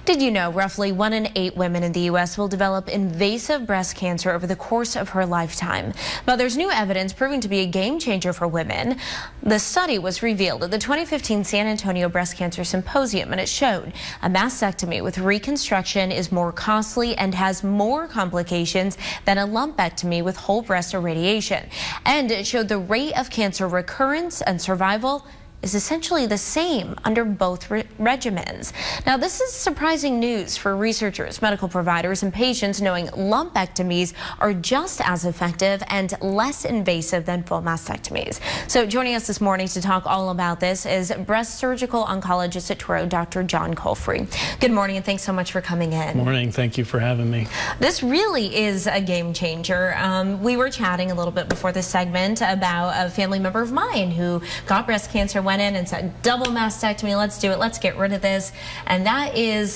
Did you know roughly 1 in 8 women in the U.S. will develop invasive breast cancer over the course of her lifetime? But there's new evidence proving to be a game changer for women. The study was revealed at the 2015 San Antonio Breast Cancer Symposium, and it showed a mastectomy with reconstruction is more costly and has more complications than a lumpectomy with whole breast irradiation. And it showed the rate of cancer recurrence and survival is essentially the same under both regimens. Now, this is surprising news for researchers, medical providers, and patients, knowing lumpectomies are just as effective and less invasive than full mastectomies. So joining us this morning to talk all about this is breast surgical oncologist at Toro, Dr. John Colfry. Good morning, and thanks so much for coming in. Good morning. Thank you for having me. This really is a game changer. We were chatting a little bit before this segment about a family member of mine who got breast cancer, went in and said, double mastectomy, let's do it, let's get rid of this. And that is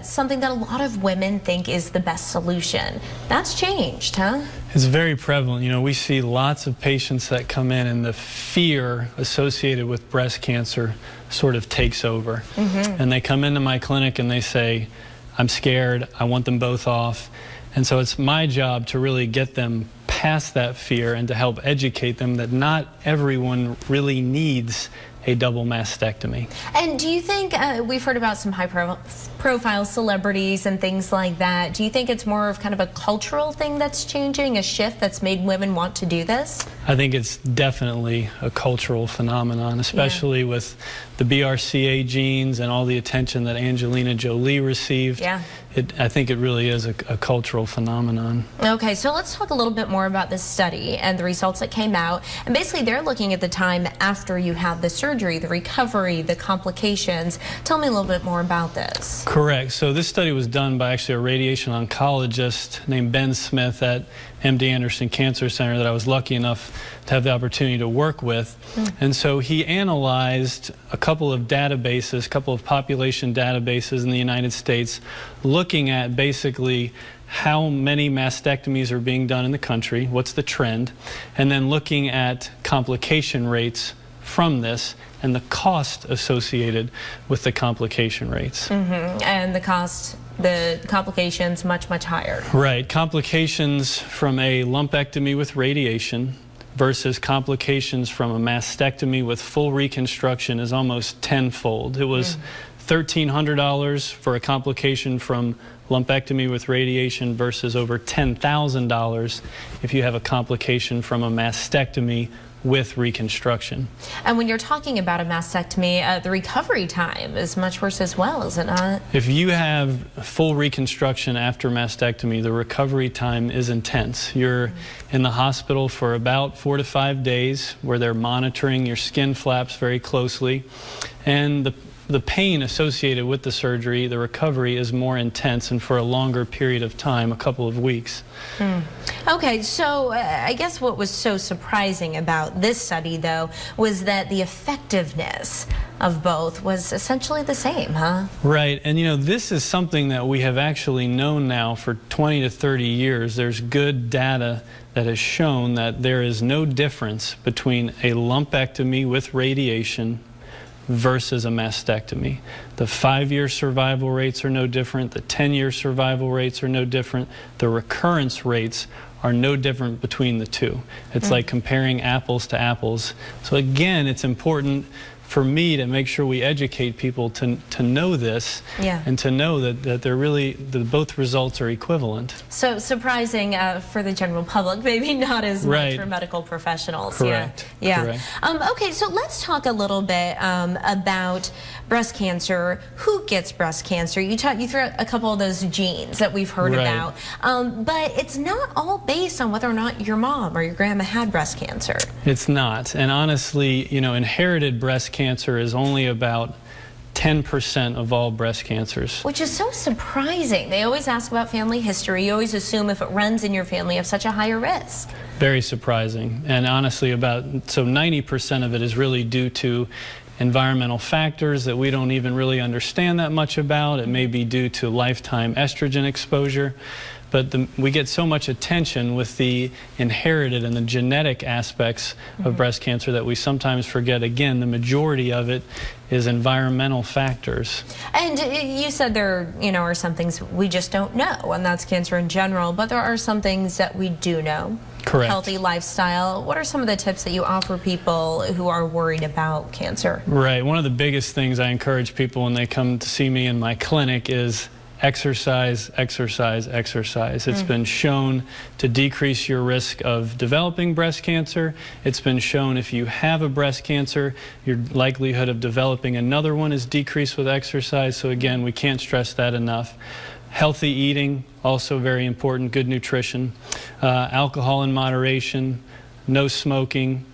something that a lot of women think is the best solution. That's changed, huh? It's very prevalent. You know, we see lots of patients that come in and the fear associated with breast cancer sort of takes over. And they come into my clinic and they say, I'm scared, I want them both off. And so it's my job to really get them past that fear and to help educate them that not everyone really needs a double mastectomy. And do you think, we've heard about some high-profile celebrities and things like that, do you think it's more of kind of a cultural thing that's changing, a shift that's made women want to do this? I think it's definitely a cultural phenomenon, especially with the BRCA genes and all the attention that Angelina Jolie received. I think it really is a cultural phenomenon. Okay, so let's talk a little bit more about this study and the results that came out. And basically, they're looking at the time after you have the surgery, the recovery, the complications. Tell me a little bit more about this. Correct. So this study was done by actually a radiation oncologist named Ben Smith at MD Anderson Cancer Center that I was lucky enough to have the opportunity to work with. And so he analyzed a couple of databases, a couple of population databases in the United States, looking at basically how many mastectomies are being done in the country, what's the trend, and then looking at complication rates from this and the cost associated with the complication rates. And the cost, the complications much higher. Right. Complications from a lumpectomy with radiation versus complications from a mastectomy with full reconstruction is almost tenfold. It was $1,300 for a complication from lumpectomy with radiation versus over $10,000 if you have a complication from a mastectomy with reconstruction. And when you're talking about a mastectomy, the recovery time is much worse as well, is it not? If you have full reconstruction after mastectomy, the recovery time is intense. You're in the hospital for about 4 to 5 days where they're monitoring your skin flaps very closely. And the pain associated with the surgery, the recovery, is more intense and for a longer period of time, a couple of weeks. Okay, so I guess what was so surprising about this study, though, was that the effectiveness of both was essentially the same, huh? Right, and you know, this is something that we have actually known now for 20 to 30 years. There's good data that has shown that there is no difference between a lumpectomy with radiation versus a mastectomy. The 5-year survival rates are no different. The 10-year survival rates are no different. The recurrence rates are no different between the two. It's like comparing apples to apples. So again, it's important for me to make sure we educate people to know this and to know that they're really, that both results are equivalent. So surprising for the general public, maybe not as much for medical professionals. Correct. Correct. Okay, so let's talk a little bit about breast cancer. Who gets breast cancer? You threw out a couple of those genes that we've heard about, but it's not all based on whether or not your mom or your grandma had breast cancer. It's not, and honestly, you know, inherited breast cancer is only about 10% of all breast cancers. Which is so surprising. They always ask about family history. You always assume if it runs in your family, you have such a higher risk. Very surprising. And honestly, so 90% of it is really due to environmental factors that we don't even really understand that much about. It may be due to lifetime estrogen exposure. but we get so much attention with the inherited and the genetic aspects of breast cancer that we sometimes forget, again, the majority of it is environmental factors. And you said there, are some things we just don't know, and that's cancer in general, but there are some things that we do know. Correct. Healthy lifestyle. What are some of the tips that you offer people who are worried about cancer? Right. One of the biggest things I encourage people when they come to see me in my clinic is exercise, exercise, exercise. It's been shown to decrease your risk of developing breast cancer. It's been shown if you have a breast cancer, your likelihood of developing another one is decreased with exercise. So again, we can't stress that enough. Healthy eating, also very important, good nutrition. Alcohol in moderation, no smoking.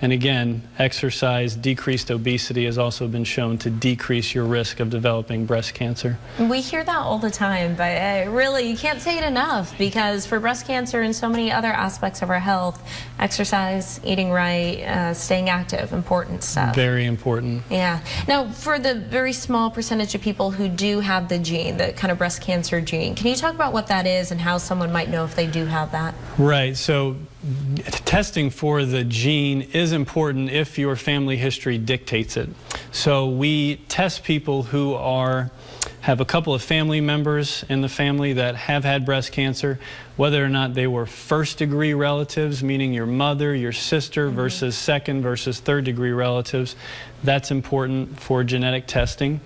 And again, exercise, decreased obesity has also been shown to decrease your risk of developing breast cancer. We hear that all the time, but really, you can't say it enough, because for breast cancer and so many other aspects of our health, exercise, eating right, staying active, important stuff. Very important. Yeah. Now, for the very small percentage of people who do have the gene, the kind of breast cancer gene, can you talk about what that is and how someone might know if they do have that? Right. So testing for the gene is important if your family history dictates it. So we test people who have a couple of family members in the family that have had breast cancer, whether or not they were first-degree relatives, meaning your mother, your sister, versus second versus third-degree relatives. That's important for genetic testing.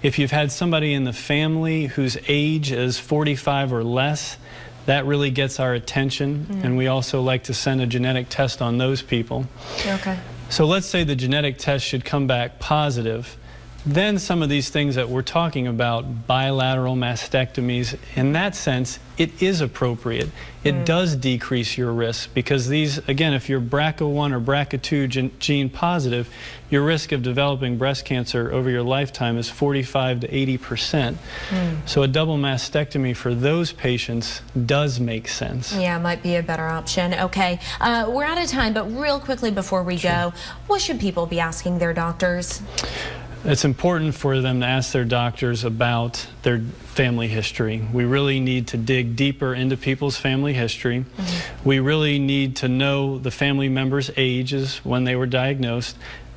If you've had somebody in the family whose age is 45 or less, that really gets our attention, and we also like to send a genetic test on those people. Okay. So let's say the genetic test should come back positive. Then some of these things that we're talking about, bilateral mastectomies, in that sense, it is appropriate. It does decrease your risk, because these, again, if you're BRCA1 or BRCA2 gene positive, your risk of developing breast cancer over your lifetime is 45 to 80%. So a double mastectomy for those patients does make sense. Yeah, it might be a better option. Okay, we're out of time, but real quickly before we go, what should people be asking their doctors? It's important for them to ask their doctors about their family history. We really need to dig deeper into people's family history. We really need to know the family members' ages when they were diagnosed,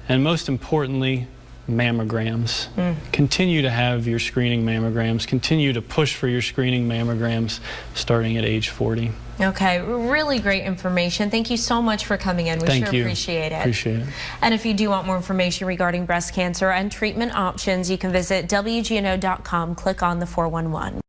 and most importantly, mammograms. Continue to have your screening mammograms. Continue to push for your screening mammograms starting at age 40. Okay, really great information. Thank you so much for coming in. We sure appreciate it. Appreciate it. And if you do want more information regarding breast cancer and treatment options, you can visit WGNO.com, click on the 411.